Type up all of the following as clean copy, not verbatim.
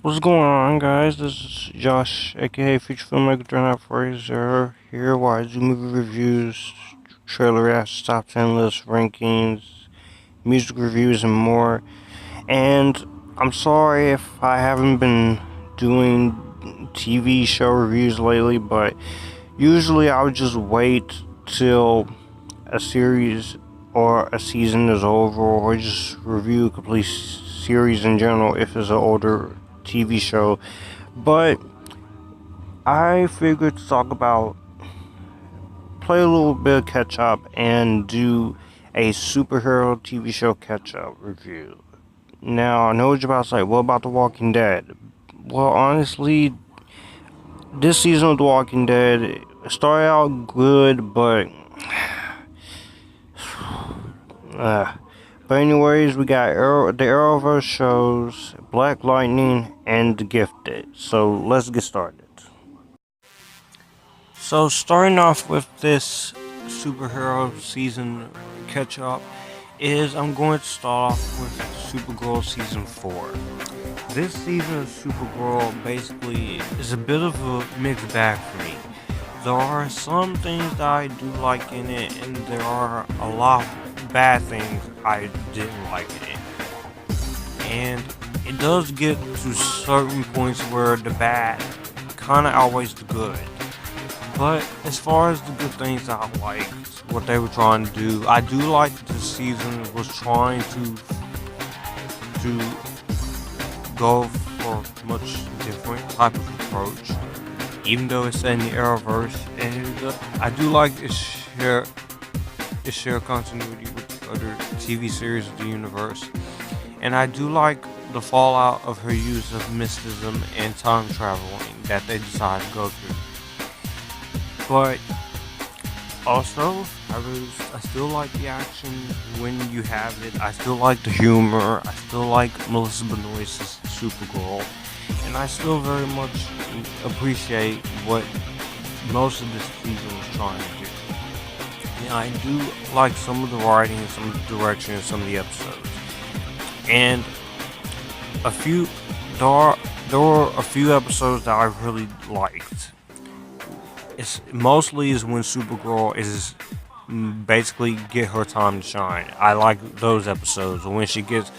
What's going on, guys? This is Josh, aka Future Filmmaker Turnout Fraser, here where I do movie reviews, trailer reactions, top 10 lists, rankings, music reviews, and more. And I'm sorry if I haven't been doing TV show reviews lately, but usually I would just wait till a series or a season is over, or just review a complete series in general if it's an older TV show. But I figured to talk about, play a little bit of catch up and do a superhero TV show catch up review. Now, I know what you're about to say. What about The Walking Dead? Well, honestly, this season of The Walking Dead started out good, but uh, but anyways, we got the Arrowverse shows, Black Lightning, and The Gifted. So let's get started. So starting off with this superhero season catch up is I'm going to start off with Supergirl season 4. This season of Supergirl basically is a bit of a mixed bag for me. There are some things that I do like in it, and there are a lot of bad things I didn't like in it. And it does get to certain points where the bad kind of outweighs the good. But as far as the good things I liked, what they were trying to do, I do like that this season was trying to go for a much different type of approach, even though it's set in the Arrowverse, and I do like its share continuity with the other TV series of the universe, and I do like the fallout of her use of mysticism and time traveling that they decided to go through. But also, I still like the action when you have it. I still like the humor. I still like Melissa Benoist's Supergirl, and I still very much appreciate what most of this season was trying to do. And I do like some of the writing, and some of the direction, and some of the episodes. And there were a few episodes that I really liked. It's mostly is when Supergirl is basically get her time to shine. I like those episodes when she gets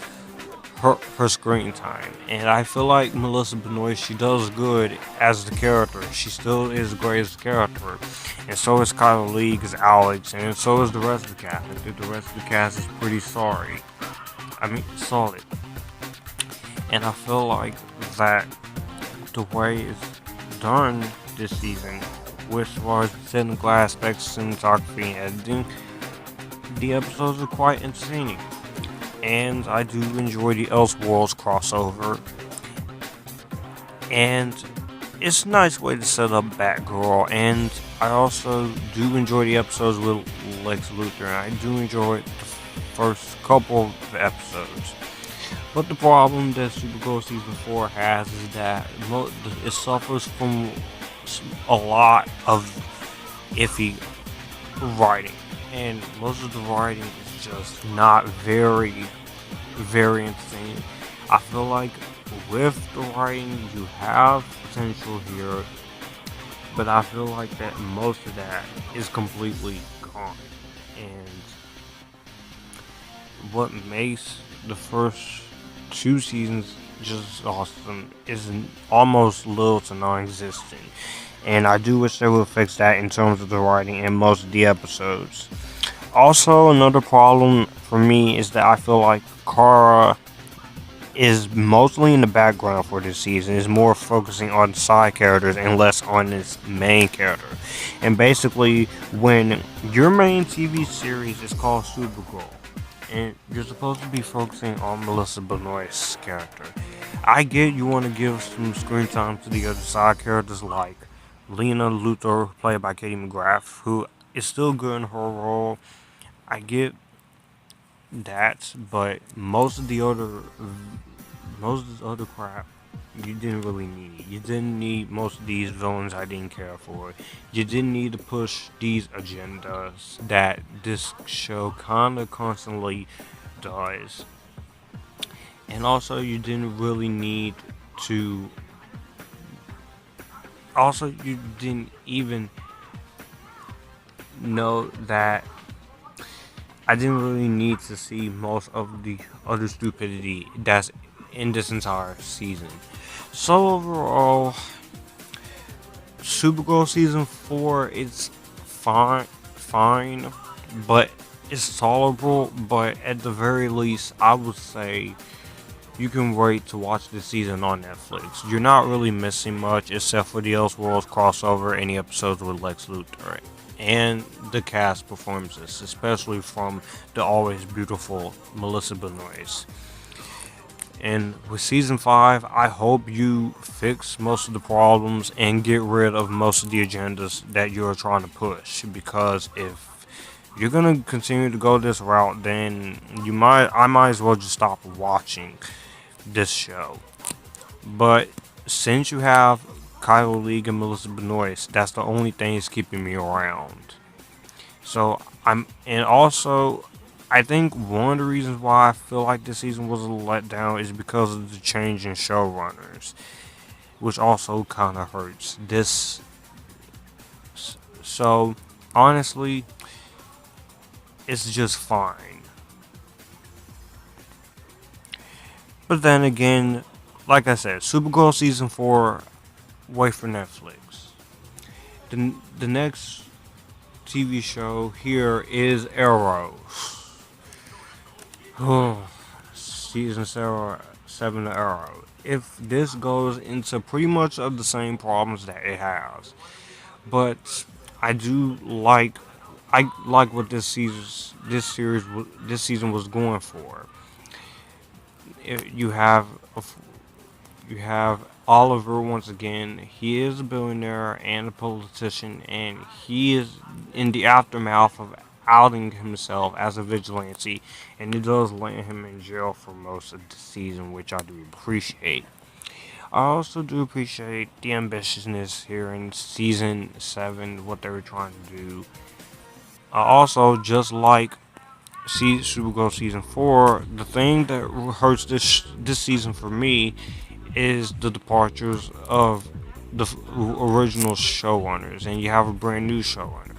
her screen time, and I feel like Melissa Benoist, she does good as the character. She still is great as the character, and so is Kyla League as Alex, and so is the rest of the cast. I think the rest of the cast is pretty solid. And I feel like that the way it's done this season, with as far as the technical aspects, cinematography, and editing, the episodes are quite entertaining. And I do enjoy the Elseworlds crossover. And it's a nice way to set up Batgirl. And I also do enjoy the episodes with Lex Luthor. And I do enjoy the first couple of episodes. But the problem that Supergirl Season 4 has is that it suffers from a lot of iffy writing, and most of the writing is just not very entertaining. I feel like with the writing you have potential here, but I feel like that most of that is completely gone. And what makes the first two seasons just awesome is almost little to non-existent, and I do wish they would fix that in terms of the writing in most of the episodes. Also, another problem for me is that I feel like Kara is mostly in the background for this season. Is more focusing on side characters and less on its main character. And basically, when your main TV series is called Supergirl, and you're supposed to be focusing on Melissa Benoist's character, I get you want to give some screen time to the other side characters like Lena Luthor, played by Katie McGrath, who is still good in her role. I get that, but most of the other crap, you didn't really need. You didn't need most of these villains I didn't care for. You didn't need to push these agendas that this show kind of constantly does. And also, you didn't really need to. Also, you didn't even know that I didn't really need to see most of the other stupidity that's in this entire season. So overall, Supergirl season 4 it's fine, but it's tolerable. But at the very least, I would say you can wait to watch this season on Netflix. You're not really missing much except for the Elseworlds crossover and the episodes with Lex Luthor and the cast performances, especially from the always beautiful Melissa Benoist. And with season 5, I hope you fix most of the problems and get rid of most of the agendas that you're trying to push. Because if you're gonna continue to go this route, then I might as well just stop watching this show. But since you have Kyle League and Melissa Benoist, that's the only thing that's keeping me around. So and also I think one of the reasons why I feel like this season was a letdown is because of the change in showrunners, which also kind of hurts this. So honestly, it's just fine. But then again, like I said, Supergirl season 4, wait for Netflix. The next TV show here is Arrow. Season 7 of Arrow. If this goes into pretty much of the same problems that it has, but I like what this season was going for. You have Oliver once again. He is a billionaire and a politician, and he is in the aftermath of outing himself as a vigilante, and it does land him in jail for most of the season, which I do appreciate. I also do appreciate the ambitiousness here in season 7, what they were trying to do. I also just like Supergirl season 4. The thing that hurts this season for me is the departures of the original showrunners, and you have a brand new showrunner.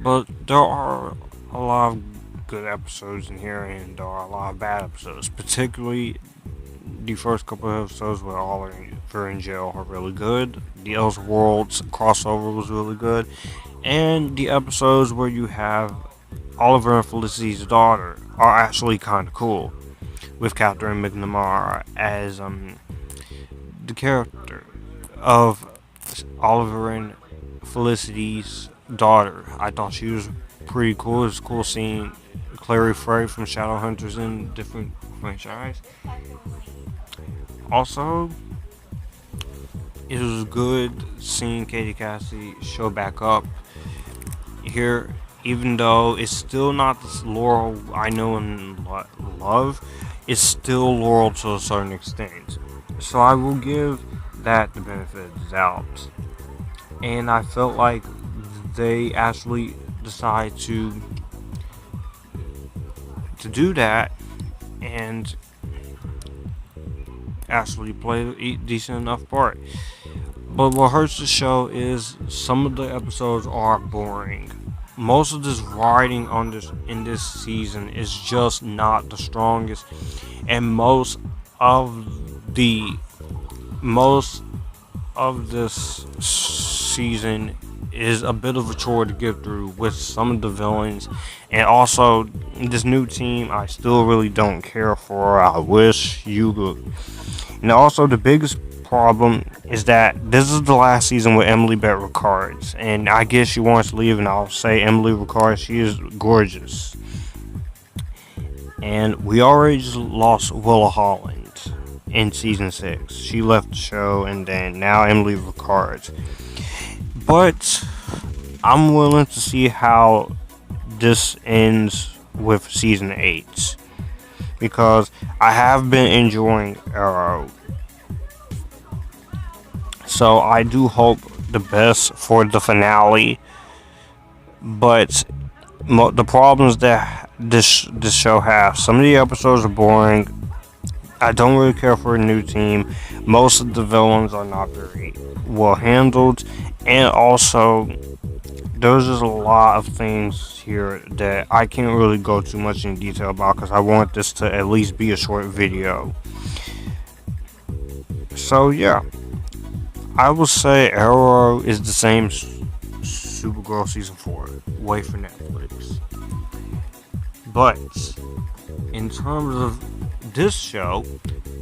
But there are a lot of good episodes in here, and there are a lot of bad episodes. Particularly the first couple of episodes where Oliver in jail are really good. The Elseworlds crossover was really good, and the episodes where you have Oliver and Felicity's daughter are actually kind of cool, with Catherine McNamara as the character of Oliver and Felicity's daughter. I thought she was pretty cool. It was cool seeing Clary Frey from Shadowhunters in different franchise. Also, it was good seeing Katie Cassidy show back up here, even though it's still not the Laurel I know and love. It's still Laurel to a certain extent. So I will give that the benefit of the doubt. And I felt like they actually decided to do that and actually play a decent enough part. But what hurts the show is some of the episodes are boring. Most of this writing in this season is just not the strongest, and most of this season is a bit of a chore to get through with some of the villains, and also this new team I still really don't care for. I wish you would. And also the biggest problem is that this is the last season with Emily Bett Rickards, and I guess she wants to leave, and I'll say Emily Rickards, she is gorgeous. And we already just lost Willa Holland in season 6. She left the show, and then now Emily Rickards. But I'm willing to see how this ends with season 8, because I have been enjoying Arrow. So I do hope the best for the finale. But the problems that this show has, some of the episodes are boring. I don't really care for a new team. Most of the villains are not very well handled, and also there's just a lot of things here that I can't really go too much in detail about because I want this to at least be a short video. So yeah, I will say Arrow is the same Supergirl season 4. Wait for Netflix. But in terms of this show,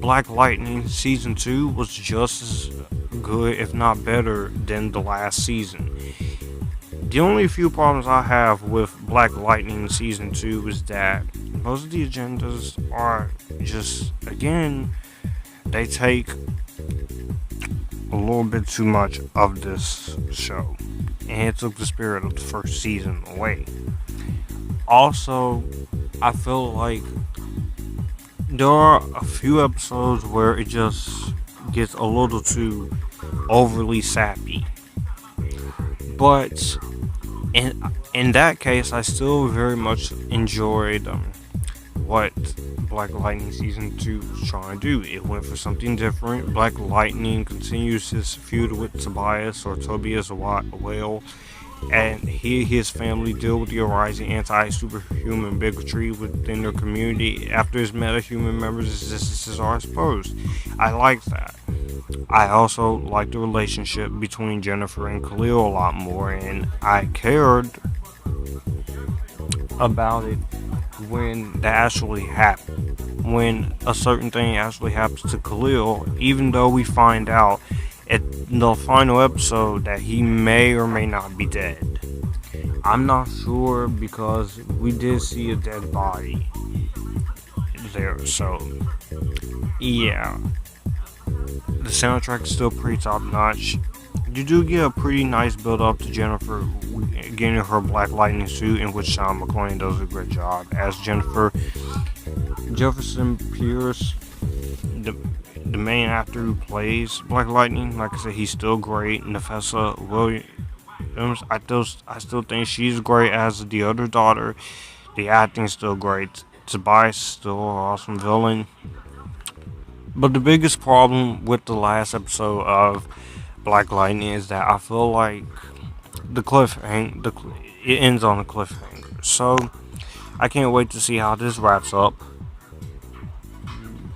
Black Lightning season 2 was just as good, if not better, than the last season. The only few problems I have with Black Lightning season 2 is that most of the agendas are just, again, they take a little bit too much of this show, and it took the spirit of the first season away. Also, I feel like there are a few episodes where it just gets a little too overly sappy. But in that case, I still very much enjoyed what Black Lightning season 2 was trying to do. It went for something different. Black Lightning continues his feud with Tobias or Tobias Whale, and he and his family deal with the arising anti-superhuman bigotry within their community after his meta-human members' existences are exposed. I like that. I also like the relationship between Jennifer and Khalil a lot more, and I cared about it when that actually happened. When a certain thing actually happens to Khalil, even though we find out at the final episode that he may or may not be dead. I'm not sure because we did see a dead body there, so yeah. The soundtrack is still pretty top notch. You do get a pretty nice build up to Jennifer getting her Black Lightning suit, in which Sean McClain does a great job as Jennifer. Jefferson Pierce, the main actor who plays Black Lightning, like I said, he's still great. Nafessa Williams, I still think she's great as the other daughter. The acting's still great. Tobias is still an awesome villain. But the biggest problem with the last episode of Black Lightning is that I feel like it ends on a cliffhanger. So I can't wait to see how this wraps up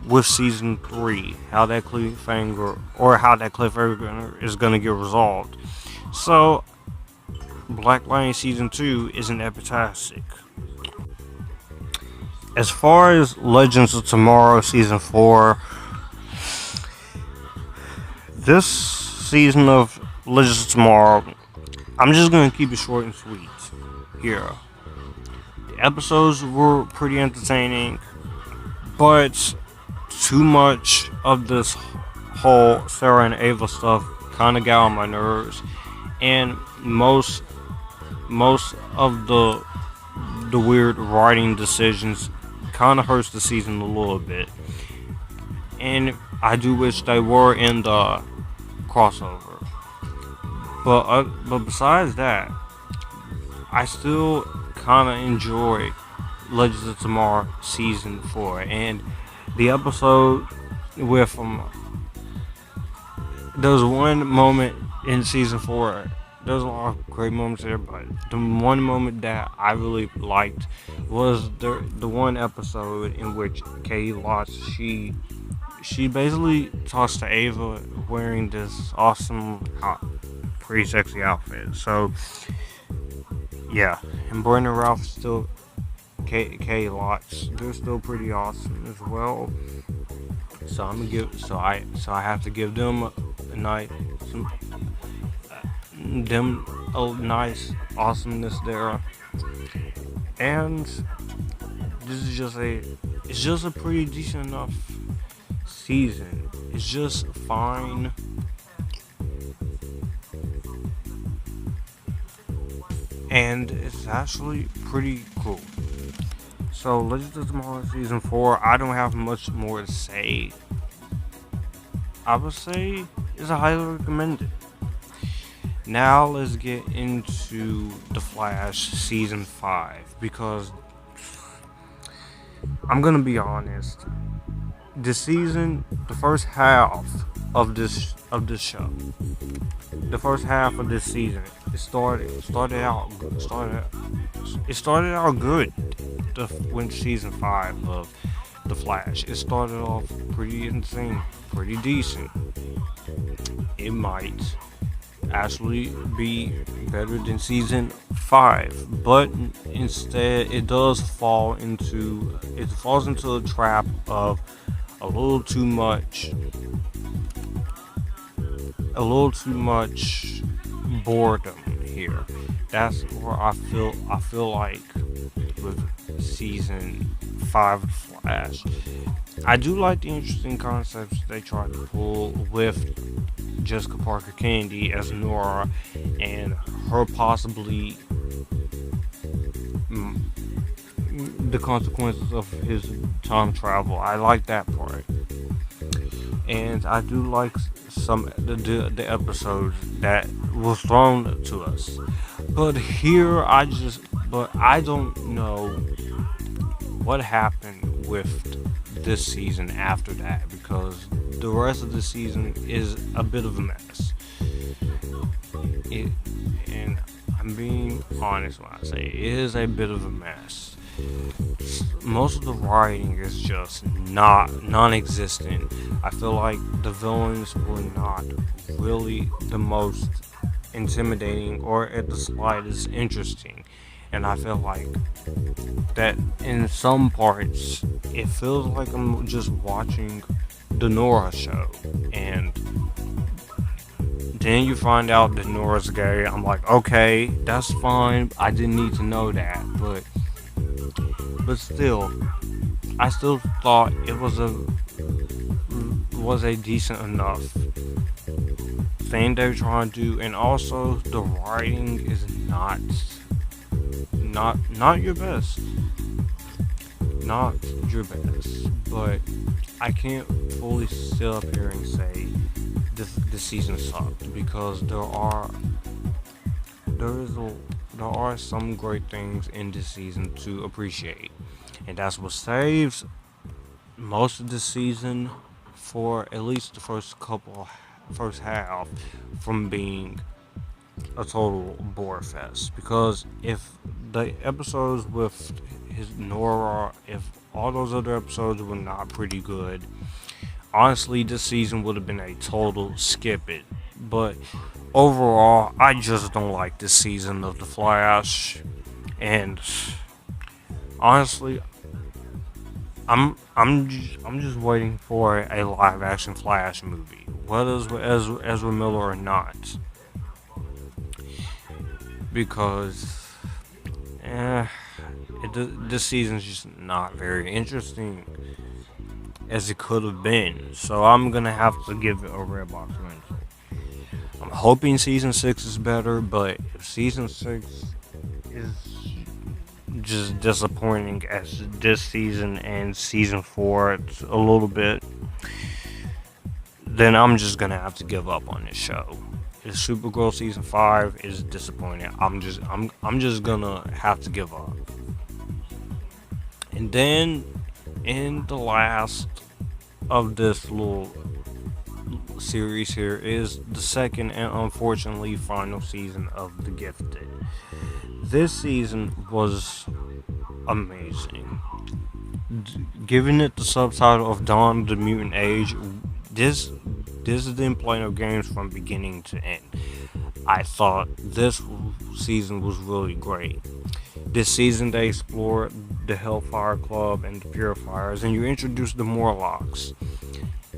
with season 3, how that cliffhanger is gonna get resolved. So Black Lightning season 2 is an epitastic. As far as Legends of Tomorrow season 4, this season of Legends of Tomorrow, I'm just gonna keep it short and sweet here. The episodes were pretty entertaining, but too much of this whole Sarah and Ava stuff kind of got on my nerves, and most of the weird writing decisions kind of hurts the season a little bit, and I do wish they were in the crossover. But besides that, I still kind of enjoy Legends of Tomorrow season 4, and the episode with there's one moment in season 4. There's a lot of great moments there, but the one moment that I really liked was the one episode in which Katie Lotz, she basically talks to Ava wearing this awesome, pretty sexy outfit. So yeah, and Brandon Ralph still, Katie Lotz, they're still pretty awesome as well. So I have to give them a nice awesomeness there. And this is just a pretty decent enough season. It's just fine. And it's actually pretty cool. So Legends of Tomorrow season 4, I don't have much more to say. I would say it's a highly recommended. Now let's get into The Flash season 5, because I'm gonna be honest, this season, the first half of this show, the first half of this season, it started out good. When season 5 of The Flash, it started off pretty insane, pretty decent. It might actually be better than season 5, but instead it falls into a trap of a little too much a little too much boredom here. That's where I feel like with season 5 of Flash. I do like the interesting concepts they tried to pull with Jessica Parker Kennedy as Nora and her possibly mm, the consequences of his time travel. I like that part, and I do like some the episodes that was thrown to us. But here, but I don't know what happened with this season after that, because the rest of the season is a bit of a mess. It, and I'm being honest when I say it is a bit of a mess. Most of the writing is just not non-existent. I feel like the villains were not really the most intimidating or at the slightest interesting. And I feel like that in some parts it feels like I'm just watching the Nora show, and then you find out that Nora's gay. I'm like, okay, that's fine. I didn't need to know that, but still, I still thought it was a decent enough thing they were trying to do, and also the writing is not your best, not your best. But I can't fully sit up here and say this season sucked, because there are some great things in this season to appreciate, and that's what saves most of the season, for at least the first half, from being a total bore fest. Because if the episodes with his Nora, if all those other episodes were not pretty good, honestly, this season would have been a total skip it. But overall, I just don't like this season of The Flash, and honestly, I'm just waiting for a live action Flash movie, whether it's with Ezra Miller or not, because this season's just not very interesting as it could have been. So I'm gonna have to give it a red box rental. I'm hoping season 6 is better, but if season 6 is just disappointing as this season and season 4 it's a little bit, then I'm just gonna have to give up on this show. If Supergirl season 5 is disappointing, I'm just gonna have to give up. And then in the last of this little series here is the second and unfortunately final season of The Gifted. This season was amazing. Giving it the subtitle of Dawn of the Mutant Age, this didn't play no games from beginning to end. I thought this season was really great. This season they explored the Hellfire Club and the Purifiers, and you introduced the Morlocks.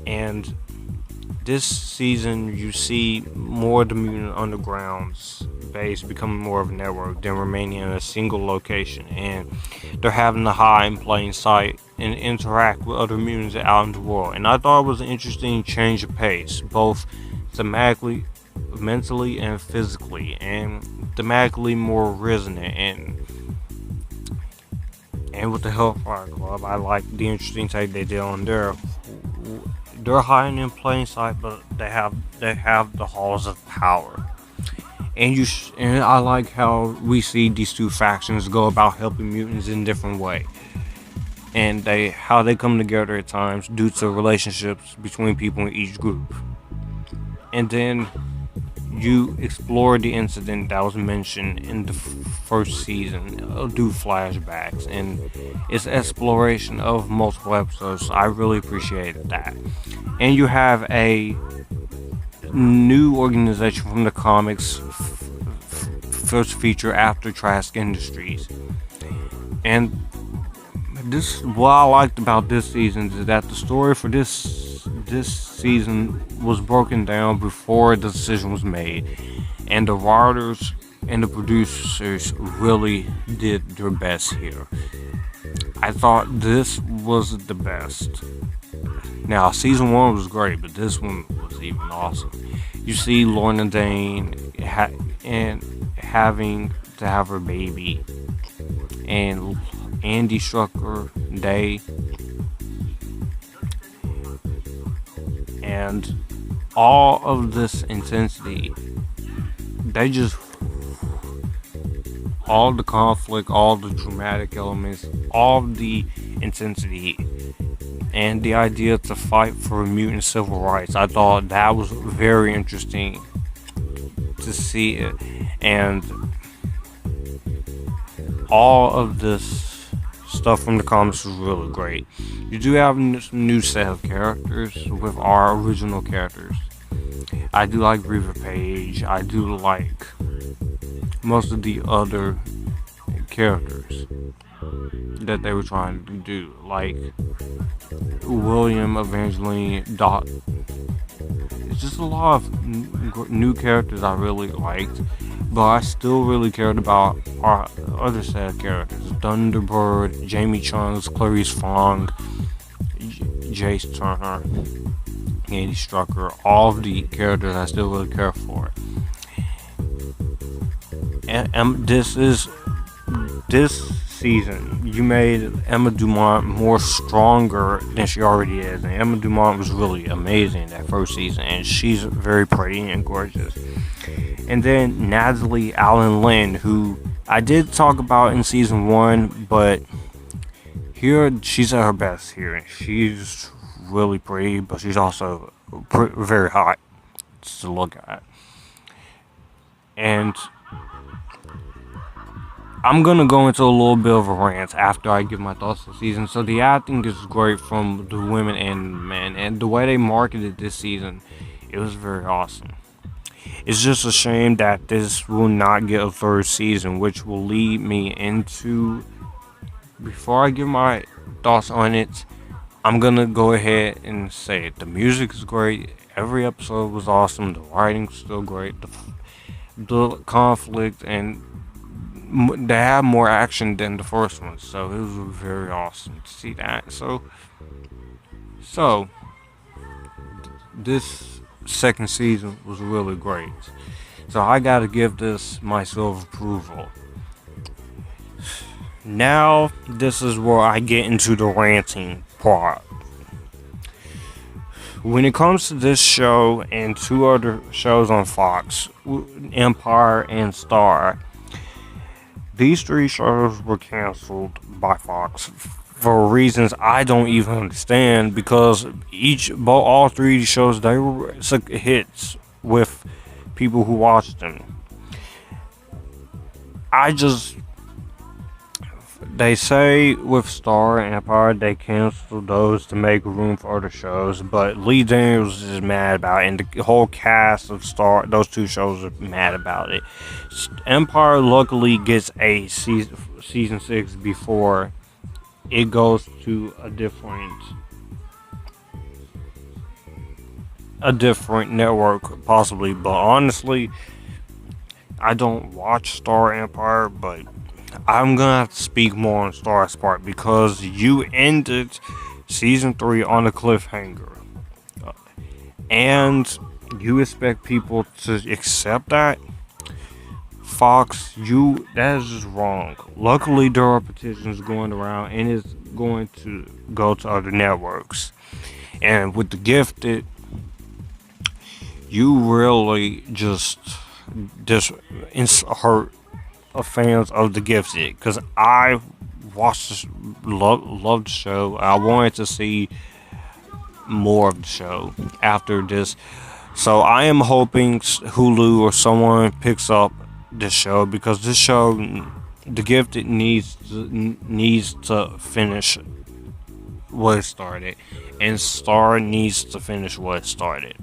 And this season you see more of the Mutant Underground's base becoming more of a network than remaining in a single location, and they're having to hide in plain sight and interact with other mutants out in the world. And I thought it was an interesting change of pace, both thematically, mentally, and physically, and thematically more resonant. And with the Hellfire Club, I like the interesting take they did on there. They're hiding in plain sight, but they have the halls of power. And I like how we see these two factions go about helping mutants in different ways. and how they come together at times due to relationships between people in each group. And then you explore the incident that was mentioned in the first season, do flashbacks, and its exploration of multiple episodes. I really appreciated that. And you have a new organization from the comics first feature after Trask Industries. And this, what I liked about this season is that the story for this season was broken down before the decision was made, and the writers and the producers really did their best here. I thought this was the best. Now, season 1 was great, but this one was even awesome. You see Lorna Dane and having to have her baby, and Andy Strucker Day, and all of this intensity. All the conflict, all the dramatic elements, all the intensity, and the idea to fight for mutant civil rights. I thought that was very interesting to see it, and all of this stuff from the comics was really great. You do have some new set of characters with our original characters. I do like River Page. I do like most of the other characters that they were trying to do, like William, Evangeline, Dot. It's just a lot of new characters I really liked, but I still really cared about our other set of characters: Thunderbird, Jamie Chung, Clarice Fong, Jace Turner, Andy Strucker. All of the characters I still really care for. And this season, you made Emma Dumont more stronger than she already is. And Emma Dumont was really amazing that first season, and she's very pretty and gorgeous. And then Natalie Allen Lynn, who I did talk about in season 1, but here she's at her best here. She's really pretty, but she's also very hot to look at. And I'm gonna go into a little bit of a rant after I give my thoughts on the season. So the acting is great from the women and men, and the way they marketed this season, it was very awesome. It's just a shame that this will not get a third season, which will lead me into, before I give my thoughts on it, I'm gonna go ahead and say it. The music is great. Every episode was awesome. The writing's still great. The conflict, and they have more action than the first one, so it was very awesome to see that. So this second season was really great. So I gotta give this my seal of approval. Now this is where I get into the ranting part. When it comes to this show and 2 other shows on Fox, Empire and Star, these 3 shows were canceled by Fox for reasons I don't even understand, because all 3 shows, they were hits with people who watched them. They say with Star and Empire they canceled those to make room for other shows, but Lee Daniels is mad about it, and the whole cast of those 2 shows are mad about it. Empire luckily gets a season 6 before it goes to a different network possibly, but honestly I don't watch Star Empire, but I'm gonna have to speak more on Star's part, because you ended season 3 on a cliffhanger, and you expect people to accept that. Fox, that is just wrong. Luckily there are petitions going around, and it's going to go to other networks. And with The Gifted, you really just hurt fans of The Gifted, because I watched this, loved the show. I wanted to see more of the show after this. So I am hoping Hulu or someone picks up this show, because this show, The Gifted, needs to finish what it started, and Star needs to finish what it started.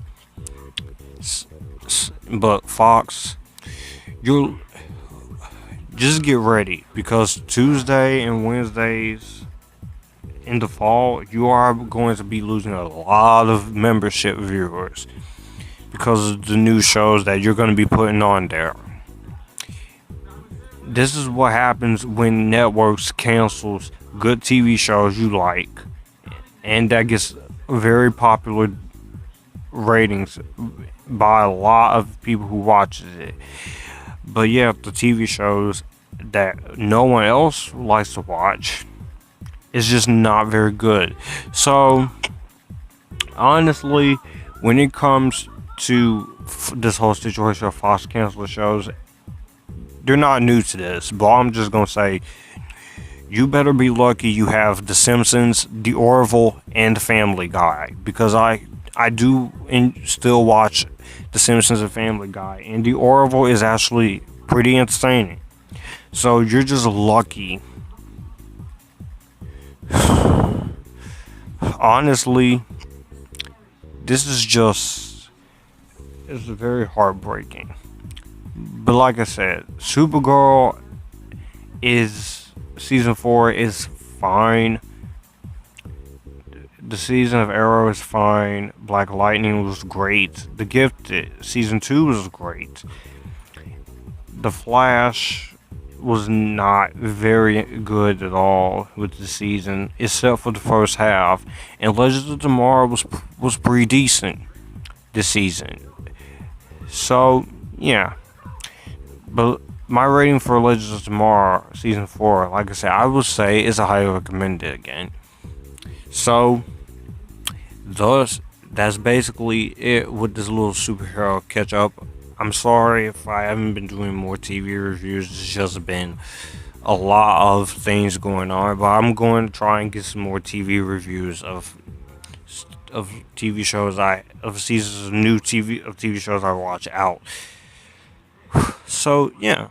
But Fox, you just get ready, because Tuesday and Wednesdays in the fall, you are going to be losing a lot of membership viewers because of the new shows that you're going to be putting on there. This is what happens when networks cancels good TV shows you like, and that gets very popular ratings by a lot of people who watches it. But yeah, the TV shows that no one else likes to watch, it's just not very good. So honestly, when it comes to this whole situation of Fox canceling shows, they're not new to this, but I'm just gonna say, you better be lucky you have The Simpsons, The Orville, and Family Guy, because I do still watch The Simpsons and Family Guy, and The Orville is actually pretty entertaining. So you're just lucky. Honestly, this is just, it's very heartbreaking. But like I said, Supergirl is, season 4 is fine. The season of Arrow is fine. Black Lightning was great. The Gifted season 2 was great. The Flash was not very good at all with the season, except for the first half. And Legends of Tomorrow was pretty decent this season. So yeah, but my rating for Legends of Tomorrow season 4, like I said, I would say is a highly recommended again. So thus, that's basically it with this little superhero catch up. I'm sorry if I haven't been doing more TV reviews. It's just been a lot of things going on, but I'm going to try and get some more TV reviews of TV shows of seasons of TV shows I watch out. So yeah.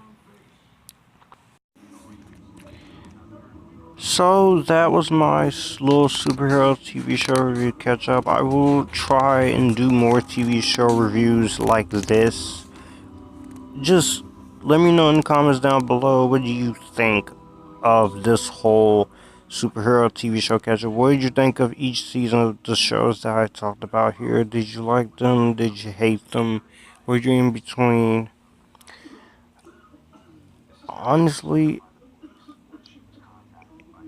So that was my little superhero TV show review catch up. I will try and do more TV show reviews like this. Just let me know in the comments down below, what do you think of this whole superhero TV show catch up? What did you think of each season of the shows that I talked about here? Did you like them? Did you hate them? Were you in between? Honestly,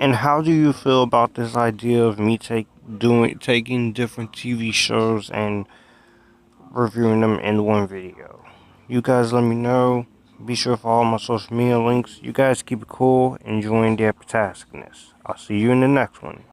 and how do you feel about this idea of me taking different TV shows and reviewing them in one video? You guys let me know. Be sure to follow my social media links. You guys keep it cool and join the epitasticness. I'll see you in the next one.